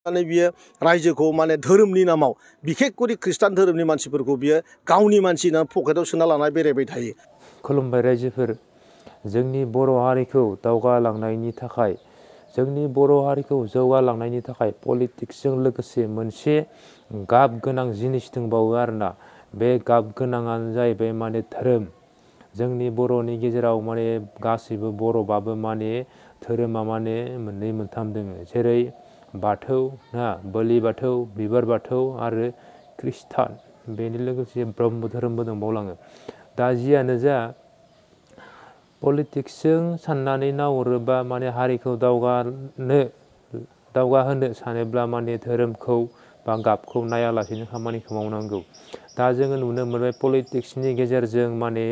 माने बियो रायजोखौ माने धोरोमनि नामाव बिखेखकरि खृष्टान धोरोमनि मानसिफोरखौ बियो गावनि मानसि होनना पकेटाव सोना लाना बेरायबाय थायो। खुलुमबाय रायजोफोर, जोंनि बर' हारिखौ दावगालांनायनि थाखाय, जोंनि बर' हारिखौ जौगालांनायनि थाखाय पलिटिक्सजों लोगोसे मोनसे गाब गोनां जिनिस दंबावो आरोना। बे गाब गोनाङानो जाहैबाय माने धोरोम। जोंनि बर'नि गेजेराव माने गासैबो बर'बाबो माने धोरोमा माने मोननै मोनथाम दोङो, जेरै बाथौ ना, बोलि बाथौ, बिबार बाथौ आरो खृष्टान, बेनि लोगोसे ब्रह्म धोरोमबो दंबावलाङो। दा जियानो जा, पलिटिक्सजों साननानै नाहरोबा माने हारिखौ दावगाहोनो सानोब्ला माने धोरोमखौ बा गाबखौ नायालासेनो खामानिखौ मावनांगौ। दा जोङो नुनो मोनबाय पलिटिक्सनि गेजेरजों माने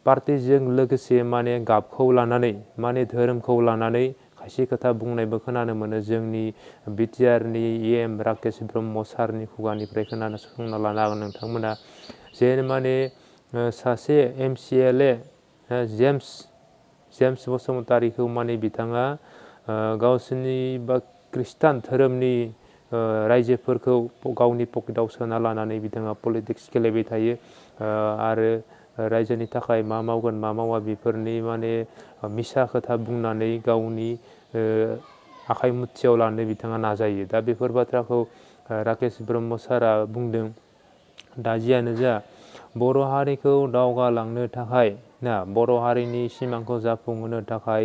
पार्टिजों लोगोसे माने गाबखौ लानानै माने धोरोमखौ लानानै खायसे खोथा बुंनायबो खोनानो मोनो। जोंनि बिटिआरनि EM राकेश ब्रह्म सारनि खुगानिफ्राय खोनासंना लानो हागोन नोंथांमोना, जे माने सासे MCLA जेम्स बसुमतारीखौ माने बिथाङा गावसोरनि बा खृष्टान धोरोमनि रायजोफोरखौ गावनि पकेटाव सोना लानानै बिथाङा पलिटिक्स गेलेबाय थायो आरो रायजोनि थाखाय मा मावगोन मा मावा बेफोरनि माने मिसा खोथा बुंनानै गावनि आखाइ मुथियाव लानो बिथाङा नाजायो। दा बेफोर बाथ्राखौ राकेश ब्रह्म सारा बुंदों। दा जियानो जा, बर' हारिखौ दावगालांनो थाखाय ना, बर' हारिनि सिमांखौ जाफुंहोनो थाखाय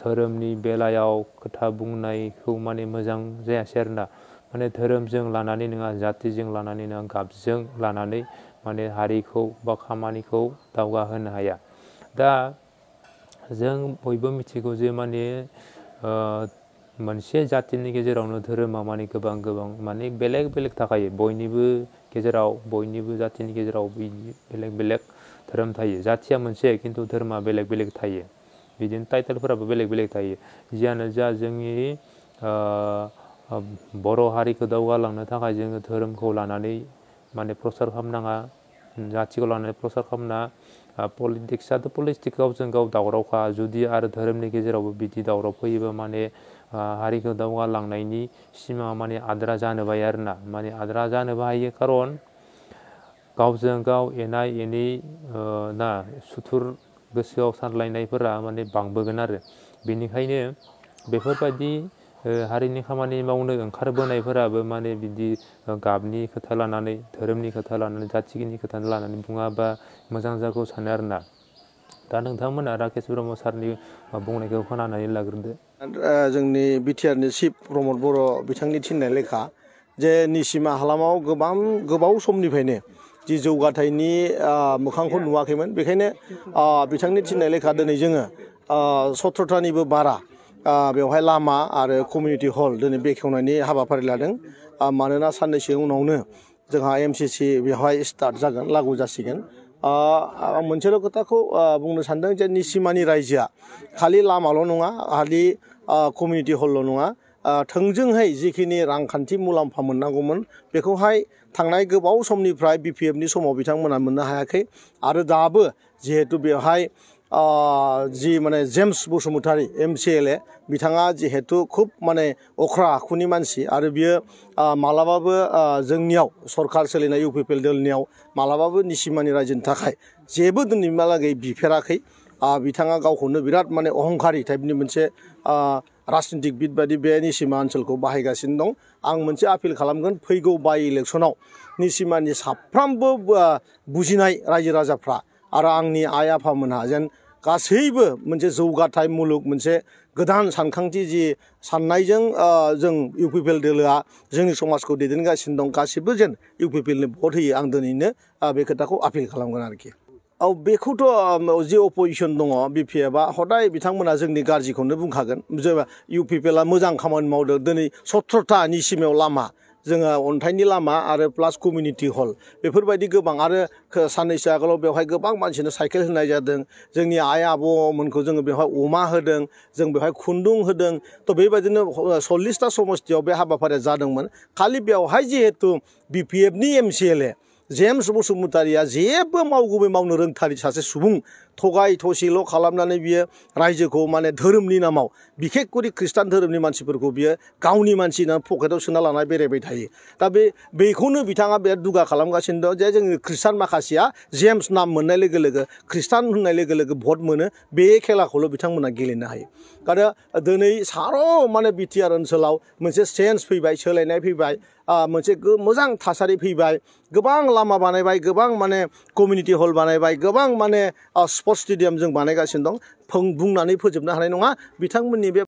धोरोमनि बेलायाव खोथा बुंनायखौ माने मोजां जायासै आरोना। माने धोरोमजों लानानै नङा, जातिजों लानानै नङा, गाबजों लानानै माने हारिखौ बा खामानिखौ दावगाहोनो हाया। दा जों बयबो मिथिगौ जे माने मोनसे जातिनि गेजेरावनो धोरोमा माने गोबां माने बेलेग बेलेग थाखायो। बयनिबो गेजेराव, बयनिबो जातिनि गेजेराव बेलेग बेलेग धोरोम थायो। जातिया मोनसे खिन्थु धोरोमा बेलेग बेलेग थायो। बिदिनो टाइटेलफोराबो बेलेग बेलेग थायो। जियानो जा, जोंनि बर' हारिखौ दावगालांनो थाखाय जोङो धोरोमखौ लानानै माने प्रसार खालामनाङा, जातिखौ लानानै प्रसार खालामना। पलिटिक्सआथ' पलिटिक्स गावजों गाव दावरावखा। जुदि आरो धोरोमनि गेजेरावबो बिदि दावराव फैयोबा माने हारिखौ दावगालांनायनि सिमाङा माने आद्रा जानोबो हायो आरोना। माने आद्रा जानोबो हायो, खारन गावजों गाव एना एनि ना सुथुर गोसोआव सानलायनायफोरा माने बांबोगोन आरो। बेनिखायनो बेफोरबायदि हारिनि खामानि मावनो ओंखारबोनायफोराबो माने बिदि गाबनि खोथा लानानै, धोरोमनि खोथा लानानै, जाथिनि खोथा लानानै बुङाबा मोजां जागौ सानो आरोना। दा नोंथांमोना राकेश ब्रह्म सारनि बुंनायखौ खोनानानै लाग्रोदो। जोंनि बिटिआरनि चिफ प्रमद बर' बिथांनि थिननाय लेखा जे निसिमा हालामाव गोबाव समनिफ्रायनो जि जौगाथायनि मोखांखौ नुवाखैमोन, बेखायनो बिथांनि थिननाय लेखा दिनै जोङो 17थानिबो बारा बेवहाय लामा आरो कमिउनिटि हल दिनै बेखेवनायनि हाबाफारि लादों। मानोना साननैसो उनावनो जोंहा MCC बेवहाय स्टार्ट जागोन, लागु जासिगोन। आं मोनसेल' खोथाखौ बुंनो सानदों जे निसिमानि रायजोआ खालि लामाल' नङा, खालि कमिउनिटि हलल' नङा, थोंजोंहाय जिखिनि रांखान्थि मुलाम्फा मोननांगौमोन बेखौहाय थांनाय गोबाव समनिफ्राय BPFनि समाव बिथांमोना मोननो हायाखै। आरो दाबो जिहेतु बेवहाय जि माने जेम्स बसुमतारी MCLA बिथाङा जिहेतु खुब माने अख्रा आखुनि मानसि, आरो बियो मालाबाबो जोंनियाव सरकार सोलिनाय UPPL दोलनियाव मालाबाबो निसिमानि रायजोनि थाखाय जेबो दिनैहालागै बिफेराखै। बिथाङा गावखौनो बिराद माने अहंकारि टाइपनि मोनसे राजनितिकबिद बायदि बे निसिमा ओनसोलखौ बाहायगासिनो दं। आं मोनसे आपिल खालामगोन, फैगौ बाइ इलेक्सनाव निसिमानि साफ्रोमबो बुजिनाय रायजो राजाफ्रा आरो आंनि आइ आफामोनहा जेन गासैबो मोनसे जौगाथाय मुलुग, मोनसे गोदान सानखांथि जि साननायजों जों UPPL दोलोआ जोंनि समाजखौ दैदेनगासिनो दं, गासिबो जेन UPPLनो भट होयो। आं दिनैनो बे खोथाखौ आपिल खालामगोन आरोखि। बेखौथ' जि अपजिसन दङ BPFआ हदाय बिथांमोना जोंनि गाज्रिखौनो बुंखागोन। जेनेबा UPPLआ मोजां खामानि मावदों। दिनै 17था निसिमायाव लामा, जोङो अन्थाइनि लामा आरो प्लास कमिउनिटि हल बेफोरबायदि गोबां, आरो साननैसो आगोलाव बेवहाय गोबां मानसिनो साइकेल होनाय जादों। जोंनि आइ आब'मोनखौ जोङो बेवहाय अमा होदों, जों बेवहाय खुन्दुं होदों। थ' बेबायदिनो 40टा समस्थियाव बे हाबाफारिया जादोंमोन। खालि बेवहाय जिहेतु BPFनि MCLA जेम्स बसुमतारीया जेबो मावगुबै मावनो रोंथारि सासे सुबुं, थगाय थसिल' खालामनानै बियो रायजोखौ माने धोरोमनि नामाव बिखेखकरि खृष्टान धोरोमनि मानसिफोरखौ बियो गावनि मानसि होननानै पकेटाव सोना लाना बेरायबाय थायो दा बेखौनो बिथाङा बिराद दुगा खालामगासिनो दं जे जोङो खृष्टान माखासेया जेम्स नाम मोननाय लोगो लोगो खृष्टान होननाय लोगो लोगो भट मोनो बे खेलाखौल' बिथांमोना गेलेनो हायो आरो दिनै सार' माने बिटिआर ओनसोलाव मोनसे चेन्ज फैबाय सोलायनाय फैबाय मोनसे मोजां थासारि फैबाय गोबां लामा बानायबाय गोबां माने कमिउनिटि हल बानायबाय गोबां माने स्पर्ट्स स्टेडियाम जों बानायगासिनो दं बुंनानै फोजोबनो हानाय नङा बिथांमोननि बे